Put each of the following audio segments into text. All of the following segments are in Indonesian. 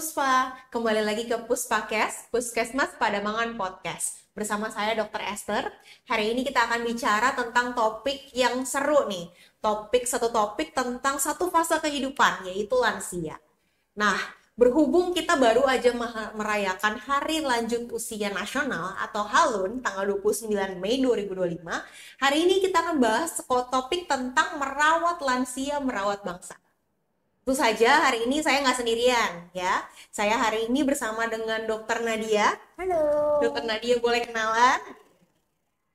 Puspa, kembali lagi ke Puspakes, Puskesmas Pademangan Podcast. Bersama saya Dr. Esther. Hari ini kita akan bicara tentang topik yang seru nih. Satu topik tentang satu fase kehidupan, yaitu lansia. Nah, berhubung kita baru aja merayakan Hari Lanjut Usia Nasional atau HALUN tanggal 29 Mei 2025, hari ini kita akan bahas topik tentang merawat lansia, merawat bangsa. Tentu saja hari ini saya nggak sendirian ya. Saya hari ini bersama dengan Dr. Nadia. Halo. Dr. Nadia boleh kenalan?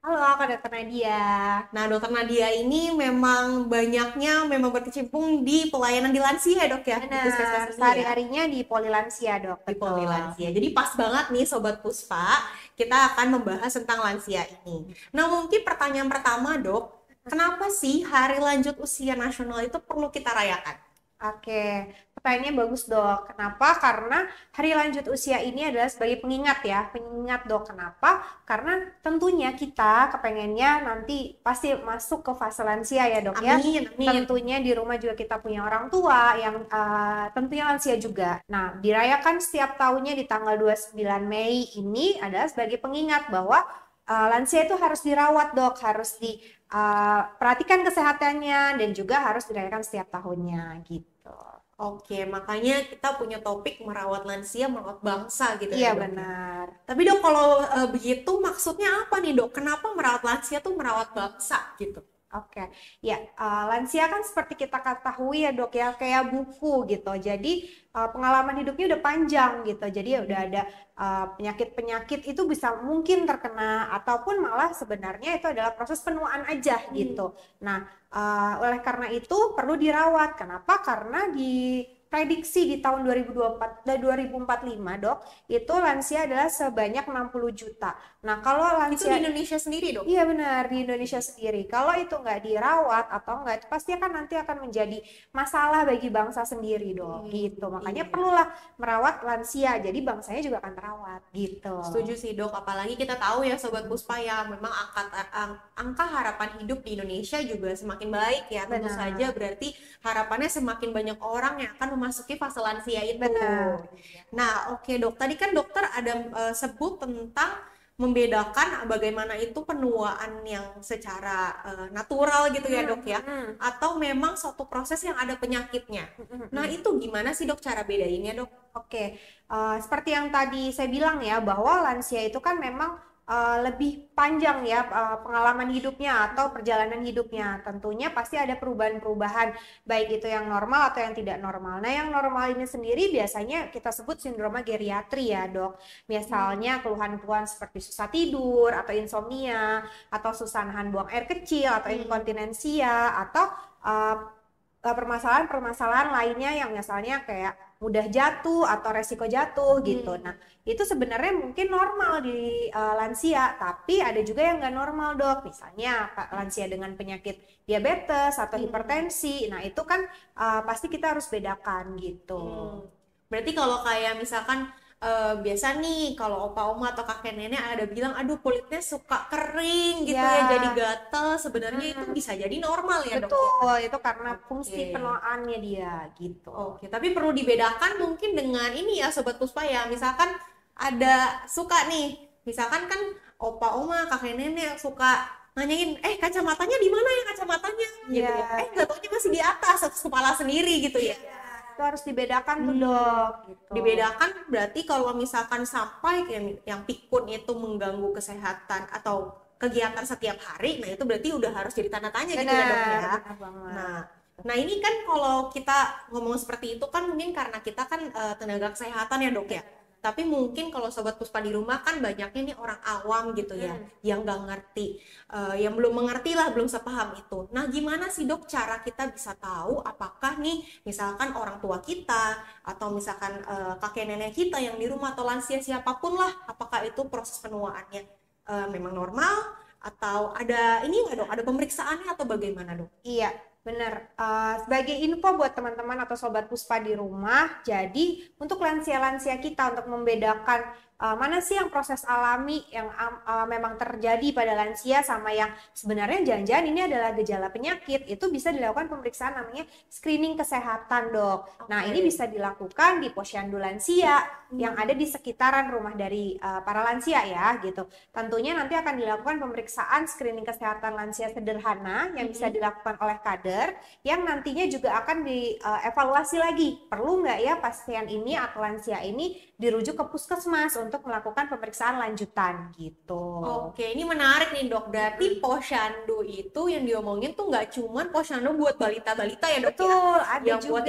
Halo, aku Dr. Nadia. Nah, Dr. Nadia ini memang berkecimpung di pelayanan di lansia, Dok ya. Benar, sehari-harinya di Polilansia, Dok. Di Polilansia. Jadi pas banget nih Sobat Puspa, kita akan membahas tentang lansia ini. Nah, mungkin pertanyaan pertama, Dok, kenapa sih Hari Lanjut Usia Nasional itu perlu kita rayakan? Oke, pertanyaannya bagus, Dok. Kenapa? Karena hari lanjut usia ini adalah sebagai pengingat ya. Pengingat, Dok. Kenapa? Karena tentunya kita kepengennya nanti pasti masuk ke fase lansia ya, Dok. Amin, ya. Tentunya di rumah juga kita punya orang tua yang tentunya lansia juga. Nah, dirayakan setiap tahunnya di tanggal 29 Mei ini adalah sebagai pengingat bahwa lansia itu harus dirawat, Dok, harus perhatikan kesehatannya dan juga harus dirayakan setiap tahunnya gitu. Oke, makanya kita punya topik merawat lansia, merawat bangsa gitu Iya, ya, Dok. benar. Tapi Dok, kalau begitu maksudnya apa nih, Dok? Kenapa merawat lansia tuh merawat bangsa gitu? Oke, ya lansia kan seperti kita ketahui ya, Dok, ya, kayak buku gitu. Jadi pengalaman hidupnya udah panjang gitu. Jadi ya udah ada penyakit-penyakit itu bisa mungkin terkena ataupun malah sebenarnya itu adalah proses penuaan aja gitu. Nah, oleh karena itu perlu dirawat. Kenapa? Karena prediksi di tahun 2045, Dok, itu lansia adalah sebanyak 60 juta. Nah, kalau lansia itu di Indonesia sendiri, Dok? Iya, benar, di Indonesia sendiri. Kalau itu nggak dirawat atau nggak, itu pasti nanti akan menjadi masalah bagi bangsa sendiri, Dok. Gitu. Makanya perlulah merawat lansia. Jadi bangsanya juga akan terawat gitu. Setuju sih, Dok. Apalagi kita tahu ya, Sobat Puspa, ya memang angka harapan hidup di Indonesia juga semakin baik ya. Tentu saja berarti harapannya semakin banyak orang yang akan memasuki fase lansia itu. Benar. Nah, oke, Dok. Tadi kan dokter ada sebut tentang membedakan bagaimana itu penuaan yang secara natural gitu ya, Dok ya, atau memang suatu proses yang ada penyakitnya. Nah, itu gimana sih, Dok, cara bedainnya, Dok? Oke, seperti yang tadi saya bilang ya, bahwa lansia itu kan memang lebih panjang ya pengalaman hidupnya atau perjalanan hidupnya. Tentunya pasti ada perubahan-perubahan, baik itu yang normal atau yang tidak normal. Nah, yang normal ini sendiri biasanya kita sebut sindroma geriatri ya, Dok. Misalnya keluhan-keluhan seperti susah tidur atau insomnia, atau susah nahan buang air kecil, atau inkontinensia, atau permasalahan-permasalahan lainnya yang misalnya kayak mudah jatuh atau resiko jatuh gitu. Nah, itu sebenarnya mungkin normal di lansia, tapi ada juga yang nggak normal, Dok. Misalnya lansia dengan penyakit diabetes atau hipertensi. Nah, itu kan pasti kita harus bedakan gitu. Berarti kalau kayak misalkan biasa nih kalau opa oma atau kakek nenek ada bilang aduh kulitnya suka kering gitu ya, jadi gatel, sebenarnya itu bisa jadi normal ya, Dok? Betul, itu karena fungsi penuaannya dia gitu. Oke, tapi perlu dibedakan mungkin dengan ini ya, Sobat Puspa ya, misalkan ada suka nih, misalkan kan opa oma kakek nenek suka nanyain kacamatanya di mana ya kacamatanya gitu ya, nggak taunya masih di atas kepala sendiri gitu ya. Itu harus dibedakan tuh, Dok gitu. Dibedakan berarti kalau misalkan sampai yang pikun itu mengganggu kesehatan atau kegiatan setiap hari, nah itu berarti udah harus jadi tanda tanya gitu ya, Dok ya. Nah ini kan kalau kita ngomong seperti itu kan mungkin karena kita kan tenaga kesehatan ya, Dok ya. Tapi mungkin kalau Sobat Puspa di rumah kan banyaknya nih orang awam gitu ya, yang nggak ngerti, yang belum mengerti lah, belum sepaham itu. Nah gimana sih, Dok, cara kita bisa tahu apakah nih misalkan orang tua kita atau misalkan kakek nenek kita yang di rumah atau lansia siapapun lah, apakah itu proses penuaannya memang normal atau ada ini nggak, Dok, ada pemeriksaannya atau bagaimana, Dok? Iya, benar. Sebagai info buat teman-teman atau Sobat Puspa di rumah, jadi untuk lansia-lansia kita untuk membedakan mana sih yang proses alami yang memang terjadi pada lansia sama yang sebenarnya jangan-jangan ini adalah gejala penyakit. Itu bisa dilakukan pemeriksaan namanya screening kesehatan, Dok. Nah, ini bisa dilakukan di posyandu lansia yang ada di sekitaran rumah dari para lansia ya gitu. Tentunya nanti akan dilakukan pemeriksaan screening kesehatan lansia sederhana yang bisa dilakukan oleh kader yang nantinya juga akan dievaluasi lagi. Perlu nggak ya pasien ini atau lansia ini dirujuk ke puskesmas untuk melakukan pemeriksaan lanjutan gitu. Oke, ini menarik nih dok. Berarti posyandu itu yang diomongin tuh nggak cuman posyandu buat balita-balita ya dok. Betul, ya? ada yang juga buat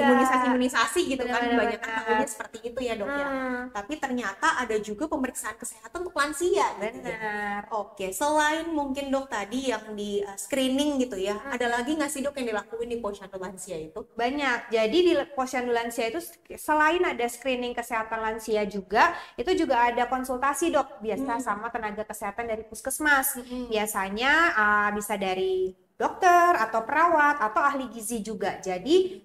imunisasi gitu kan, benar-benar. kebanyakan tahunya seperti itu ya dok ya. Tapi ternyata ada juga pemeriksaan kesehatan untuk lansia. Gitu ya. Benar. Oke, selain mungkin dok tadi yang di screening gitu ya, ada lagi nggak sih dok yang dilakuin di posyandu lansia itu? Banyak. Jadi di posyandu lansia itu selain ada screening kesehatan lansia juga, itu juga ada konsultasi dok, biasa sama tenaga kesehatan dari puskesmas. Biasanya bisa dari dokter atau perawat atau ahli gizi juga. Jadi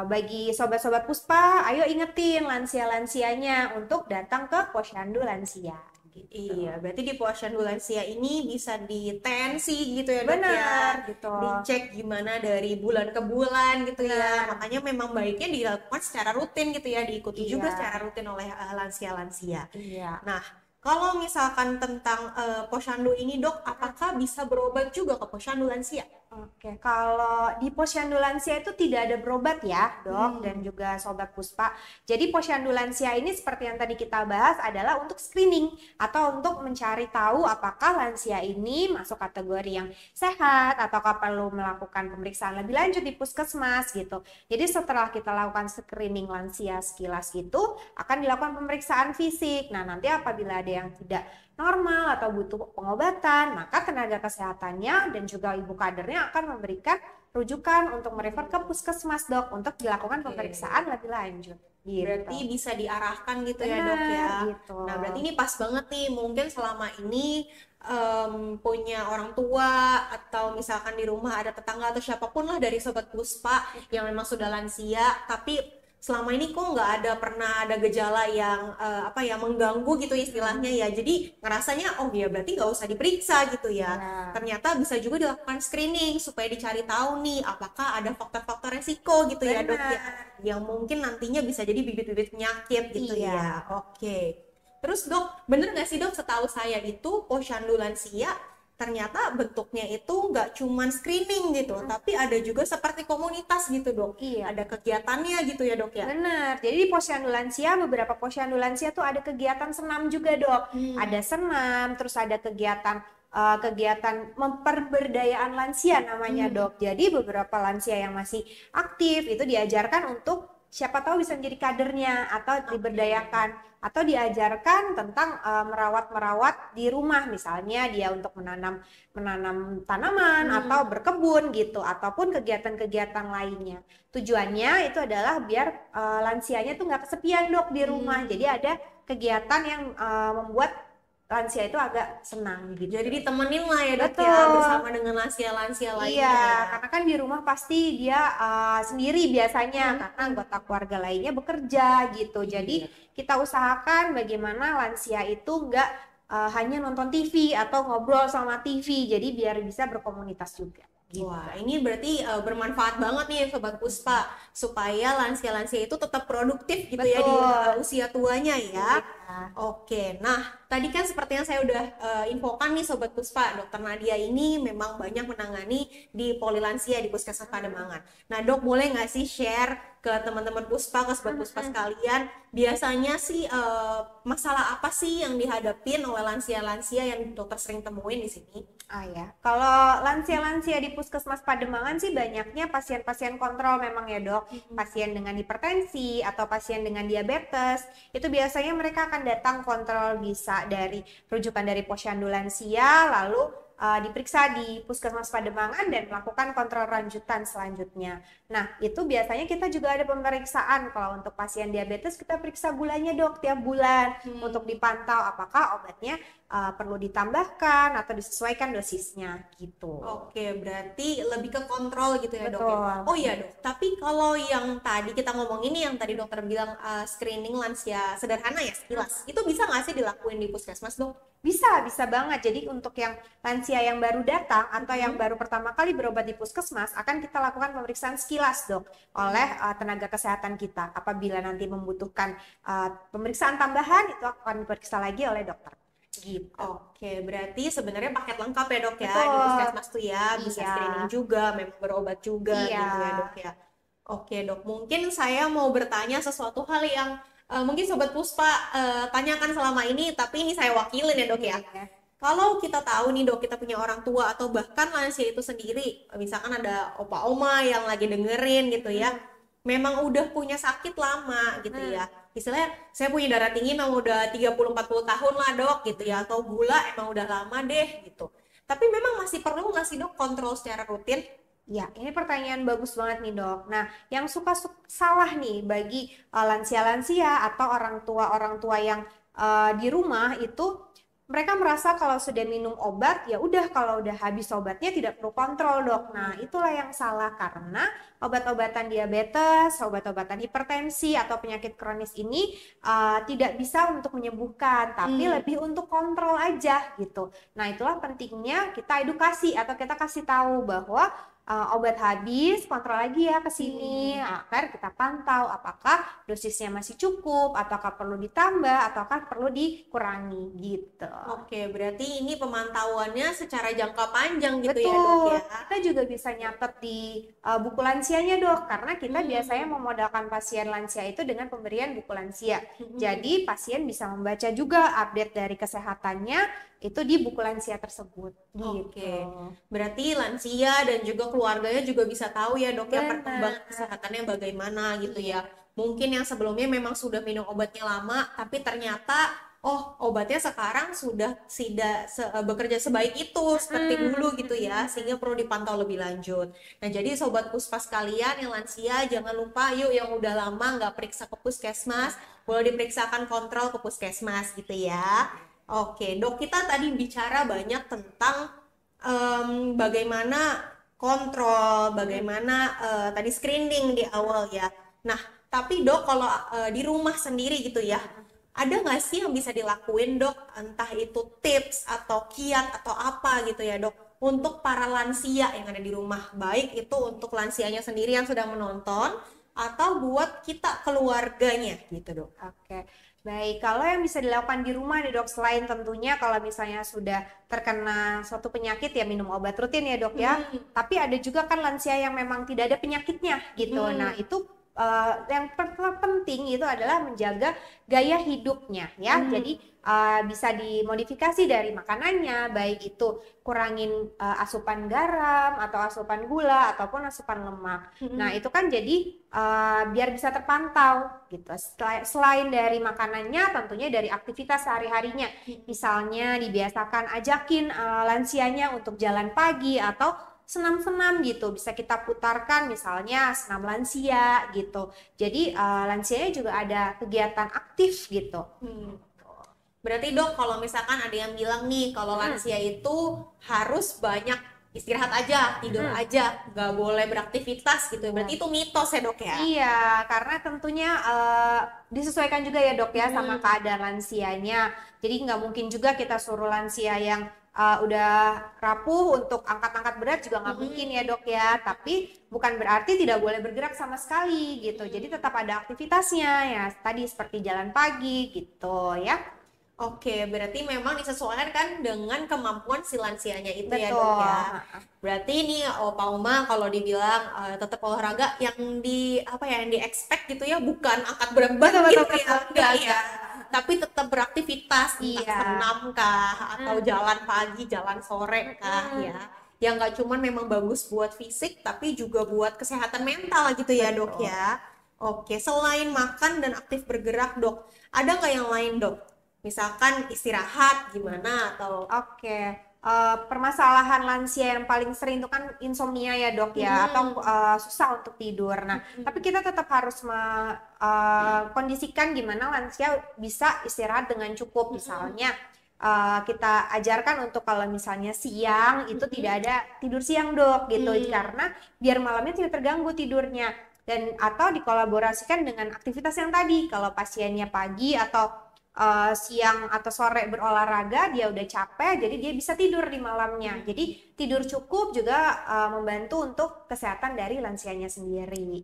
bagi sobat-sobat Puspa, ayo ingetin lansia-lansianya untuk datang ke posyandu lansia. Gitu. Iya, berarti di posyandu lansia ini bisa ditensi gitu ya dok. Benar, ya, gitu. dicek gimana dari bulan ke bulan gitu ya. Makanya memang baiknya dilakukan secara rutin gitu ya, diikuti juga secara rutin oleh lansia-lansia. Iya. Nah, kalau misalkan tentang posyandu ini dok, apakah bisa berobat juga ke posyandu lansia? Oke, kalau di posyandu lansia itu tidak ada berobat ya, Dok, dan juga Sobat Puspa. Jadi posyandu lansia ini seperti yang tadi kita bahas adalah untuk screening atau untuk mencari tahu apakah lansia ini masuk kategori yang sehat ataukah perlu melakukan pemeriksaan lebih lanjut di puskesmas gitu. Jadi setelah kita lakukan screening lansia sekilas gitu, akan dilakukan pemeriksaan fisik. Nah, nanti apabila ada yang tidak normal atau butuh pengobatan, maka tenaga kesehatannya dan juga ibu kadernya akan memberikan rujukan untuk merefer ke puskesmas dok untuk dilakukan pemeriksaan lebih lanjut. Gitu. Berarti bisa diarahkan gitu ya dok ya. Gitu. Nah berarti ini pas banget nih, mungkin selama ini punya orang tua atau misalkan di rumah ada tetangga atau siapapun lah dari Sobat Puspa yang memang sudah lansia, tapi selama ini kok nggak pernah ada gejala yang mengganggu gitu istilahnya ya, jadi ngerasanya oh ya berarti nggak usah diperiksa gitu ya. Ternyata bisa juga dilakukan screening supaya dicari tahu nih apakah ada faktor-faktor resiko gitu ya dok ya, yang mungkin nantinya bisa jadi bibit-bibit penyakit gitu ya. Oke. Terus dok, bener nggak sih dok, setahu saya itu posyandu lansia ternyata bentuknya itu nggak cuman screening gitu, tapi ada juga seperti komunitas gitu dok. Iya. Ada kegiatannya gitu ya dok ya. Benar. Jadi di posyandu lansia, beberapa posyandu lansia tuh ada kegiatan senam juga dok. Ada senam, terus ada kegiatan mempemberdayaan lansia namanya dok. Jadi beberapa lansia yang masih aktif itu diajarkan untuk siapa tahu bisa menjadi kadernya atau diberdayakan atau diajarkan tentang merawat di rumah, misalnya dia untuk menanam tanaman atau berkebun gitu, ataupun kegiatan-kegiatan lainnya. Tujuannya itu adalah biar lansianya tuh nggak kesepian dok di rumah. Jadi ada kegiatan yang membuat lansia itu agak senang gitu. Jadi ditemenin lah ya dok ya, bersama dengan lansia-lansia lainnya. Iya, karena kan di rumah pasti dia sendiri biasanya karena anggota keluarga lainnya bekerja gitu. Jadi kita usahakan bagaimana lansia itu nggak hanya nonton TV atau ngobrol sama TV. Jadi biar bisa berkomunitas juga. Gitu. Wah, ini berarti bermanfaat banget nih Sobat Puspa, supaya lansia-lansia itu tetap produktif gitu ya di usia tuanya ya. Oke, nah tadi kan seperti yang saya udah infokan nih Sobat Puspa, Dokter Nadia ini memang banyak menangani di polilansia di Puskesmas Pademangan. Nah dok, boleh nggak sih share ke teman-teman Puspa, ke Sobat Puspa sekalian, biasanya sih masalah apa sih yang dihadapin oleh lansia-lansia yang dokter sering temuin di sini? Ya, kalau lansia-lansia di Puskesmas Pademangan sih banyaknya pasien-pasien kontrol memang ya dok. Pasien dengan hipertensi atau pasien dengan diabetes, itu biasanya mereka akan datang kontrol bisa dari rujukan dari posyandu lansia, lalu diperiksa di Puskesmas Pademangan dan melakukan kontrol lanjutan selanjutnya. Nah, itu biasanya kita juga ada pemeriksaan. Kalau untuk pasien diabetes kita periksa gulanya dok tiap bulan untuk dipantau apakah obatnya perlu ditambahkan atau disesuaikan dosisnya gitu. Oke, berarti lebih ke kontrol gitu ya dok Betul. ya. Oh iya dok, tapi kalau yang tadi kita ngomong ini yang tadi dokter bilang screening lansia sederhana ya sekilas, itu bisa nggak sih dilakuin di puskesmas dok? Bisa banget. Jadi untuk yang lansia yang baru datang atau yang baru pertama kali berobat di puskesmas akan kita lakukan pemeriksaan sekilas dok oleh tenaga kesehatan kita. Apabila nanti membutuhkan pemeriksaan tambahan itu akan diperiksa lagi oleh dokter. Gitu. Oke, berarti sebenarnya paket lengkap ya dok ya Betul. di puskesmas tuh ya, bisa Iya. screening juga, memang berobat juga Iya. gitu ya dok ya. Oke dok, mungkin saya mau bertanya sesuatu hal yang mungkin Sobat Puspa tanyakan selama ini, tapi ini saya wakilin ya dok ya. Iya. Kalau kita tahu nih dok, kita punya orang tua atau bahkan lansia itu sendiri, misalkan ada opa-oma yang lagi dengerin gitu ya, memang udah punya sakit lama gitu ya. Istilahnya saya punya darah tinggi memang udah 30-40 tahun lah dok gitu ya, atau gula emang udah lama deh gitu. Tapi memang masih perlu nggak sih dok kontrol secara rutin? Ya, ini pertanyaan bagus banget nih dok. Nah, yang suka salah nih bagi lansia-lansia atau orang tua yang di rumah itu mereka merasa kalau sudah minum obat ya udah kalau udah habis obatnya tidak perlu kontrol dok. Nah, itulah yang salah karena obat-obatan diabetes, obat-obatan hipertensi atau penyakit kronis ini tidak bisa untuk menyembuhkan, tapi lebih untuk kontrol aja gitu. Nah, itulah pentingnya kita edukasi atau kita kasih tahu bahwa obat habis, kontrol lagi ya ke sini agar kita pantau apakah dosisnya masih cukup, ataukah perlu ditambah, ataukah perlu dikurangi gitu. Oke, berarti ini pemantauannya secara jangka panjang gitu ya dok Betul. ya. Kita juga bisa nyatet di buku lansianya dok, karena kita biasanya memodalkan pasien lansia itu dengan pemberian buku lansia. Jadi pasien bisa membaca juga update dari kesehatannya itu di buku lansia tersebut. Gitu. Oke, berarti lansia dan juga keluarganya juga bisa tahu ya dok ya perkembangan kesehatannya bagaimana gitu ya. Mungkin yang sebelumnya memang sudah minum obatnya lama, tapi ternyata oh obatnya sekarang sudah tidak bekerja sebaik itu seperti dulu gitu ya, sehingga perlu dipantau lebih lanjut. Nah jadi Sobat Puspa sekalian yang lansia jangan lupa yuk yang udah lama nggak periksa ke puskesmas, boleh diperiksakan kontrol ke puskesmas gitu ya. Oke dok, kita tadi bicara banyak tentang bagaimana kontrol, bagaimana tadi screening di awal ya. Nah tapi dok kalau di rumah sendiri gitu ya, ada nggak sih yang bisa dilakuin dok, entah itu tips atau kiat atau apa gitu ya dok, untuk para lansia yang ada di rumah, baik itu untuk lansianya sendiri yang sudah menonton atau buat kita keluarganya gitu dok. Oke. Baik, kalau yang bisa dilakukan di rumah nih dok, selain tentunya kalau misalnya sudah terkena suatu penyakit ya minum obat rutin ya dok ya. Tapi ada juga kan lansia yang memang tidak ada penyakitnya gitu. Nah itu yang penting itu adalah menjaga gaya hidupnya ya. Jadi bisa dimodifikasi dari makanannya, baik itu kurangin asupan garam atau asupan gula ataupun asupan lemak. Nah itu kan jadi biar bisa terpantau gitu. Selain dari makanannya, tentunya dari aktivitas sehari-harinya. Misalnya dibiasakan ajakin lansianya untuk jalan pagi atau senam-senam gitu, bisa kita putarkan misalnya senam lansia gitu. Jadi lansianya juga ada kegiatan aktif gitu. Berarti dok kalau misalkan ada yang bilang nih kalau lansia itu harus banyak istirahat aja, tidur aja, nggak boleh beraktivitas gitu. Berarti itu mitos ya dok ya? Iya, karena tentunya disesuaikan juga ya dok ya sama keadaan lansianya. Jadi nggak mungkin juga kita suruh lansia yang udah rapuh untuk angkat-angkat berat juga nggak mungkin ya dok ya. Tapi bukan berarti tidak boleh bergerak sama sekali gitu. Jadi tetap ada aktivitasnya ya. Tadi seperti jalan pagi gitu ya. Oke, berarti memang disesuaikan kan dengan kemampuan si lansianya itu ya Betul. dok ya. Berarti ini Opa Uma kalau dibilang tetap olahraga yang yang di expect gitu ya, bukan angkat berat gitu ya, enggak ya. Tapi tetap beraktivitas, entah senam kah atau jalan pagi, jalan sore kah ya. Yang nggak cuman memang bagus buat fisik, tapi juga buat kesehatan mental gitu ya dok ya. Oke, selain makan dan aktif bergerak dok, ada nggak yang lain dok? Misalkan istirahat gimana atau? Oke, permasalahan lansia yang paling sering itu kan insomnia ya dok ya, atau susah untuk tidur. Nah, tapi kita tetap harus kondisikan gimana lansia bisa istirahat dengan cukup. Misalnya kita ajarkan untuk kalau misalnya siang itu tidak ada tidur siang dok gitu, karena biar malamnya tidak terganggu tidurnya. Dan atau dikolaborasikan dengan aktivitas yang tadi, kalau pasiennya pagi atau siang atau sore berolahraga dia udah capek, jadi dia bisa tidur di malamnya. Jadi tidur cukup juga membantu untuk kesehatan dari lansianya sendiri.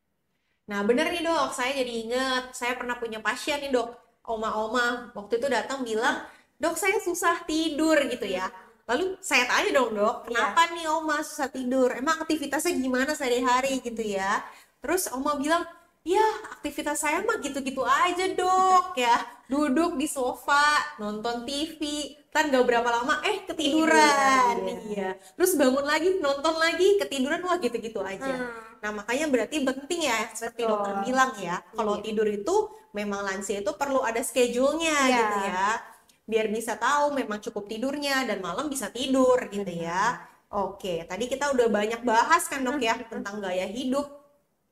Nah bener nih dok, saya jadi inget, saya pernah punya pasien nih dok, oma-oma waktu itu datang bilang, dok saya susah tidur gitu ya. Lalu saya tanya dong dok, kenapa nih oma susah tidur? Emang aktivitasnya gimana sehari-hari gitu ya? Terus oma bilang, ya aktivitas saya mah gitu-gitu aja dok ya, duduk di sofa nonton TV, kan gak berapa lama ketiduran. Iya. Terus bangun lagi nonton lagi ketiduran, wah gitu-gitu aja. Nah makanya berarti penting ya seperti dokter bilang ya, kalau tidur itu memang lansia itu perlu ada schedule-nya gitu ya, biar bisa tahu memang cukup tidurnya dan malam bisa tidur gitu ya. Oke, tadi kita udah banyak bahas kan dok ya tentang gaya hidup.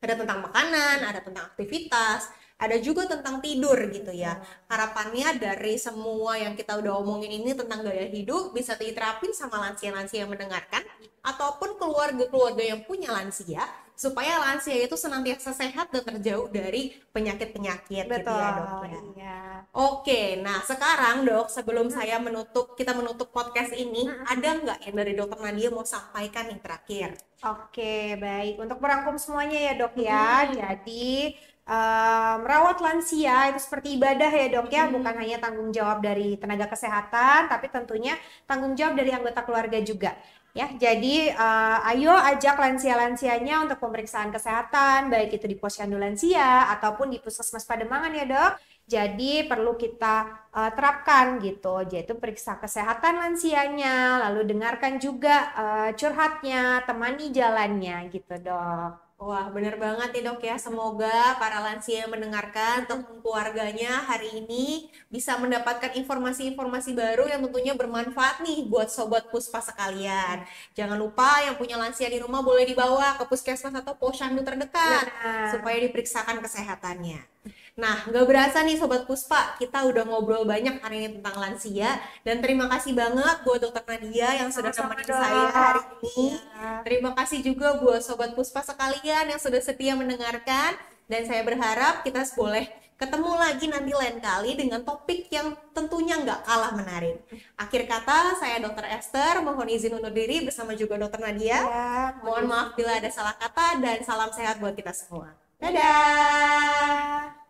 Ada tentang makanan, ada tentang aktivitas, ada juga tentang tidur gitu ya. Harapannya dari semua yang kita udah omongin ini tentang gaya hidup bisa diterapin sama lansia-lansia yang mendengarkan ataupun keluarga-keluarga yang punya lansia, supaya lansia itu senantiasa sehat dan terjauh dari penyakit-penyakit gitu ya dok ya. Iya. Oke, nah sekarang dok, sebelum kita menutup podcast ini, ada nggak yang dari dokter Nadia mau sampaikan yang terakhir? Oke, baik. Untuk merangkum semuanya ya dok ya. Jadi merawat lansia itu seperti ibadah ya dok ya, bukan hanya tanggung jawab dari tenaga kesehatan, tapi tentunya tanggung jawab dari anggota keluarga juga. Ya, jadi ayo ajak lansia-lansianya untuk pemeriksaan kesehatan, baik itu di posyandu lansia ataupun di puskesmas Pademangan ya dok. Jadi perlu kita terapkan gitu, yaitu periksa kesehatan lansianya, lalu dengarkan juga curhatnya, temani jalannya gitu dok. Wah, bener banget nih dok ya. Semoga para lansia yang mendengarkan ataupun keluarganya hari ini bisa mendapatkan informasi-informasi baru yang tentunya bermanfaat nih buat sobat puspa sekalian. Jangan lupa yang punya lansia di rumah boleh dibawa ke puskesmas atau posyandu terdekat supaya diperiksakan kesehatannya. Nah, nggak berasa nih Sobat Puspa, kita udah ngobrol banyak hari ini tentang lansia. Dan terima kasih banget buat Dokter Nadia yang sudah nemenin saya hari ini. Terima kasih juga buat Sobat Puspa sekalian yang sudah setia mendengarkan. Dan saya berharap kita boleh ketemu lagi nanti lain kali dengan topik yang tentunya nggak kalah menarik. Akhir kata, saya Dokter Esther, mohon izin undur diri bersama juga Dokter Nadia. Mohon maaf bila ada salah kata dan salam sehat buat kita semua. Dadah!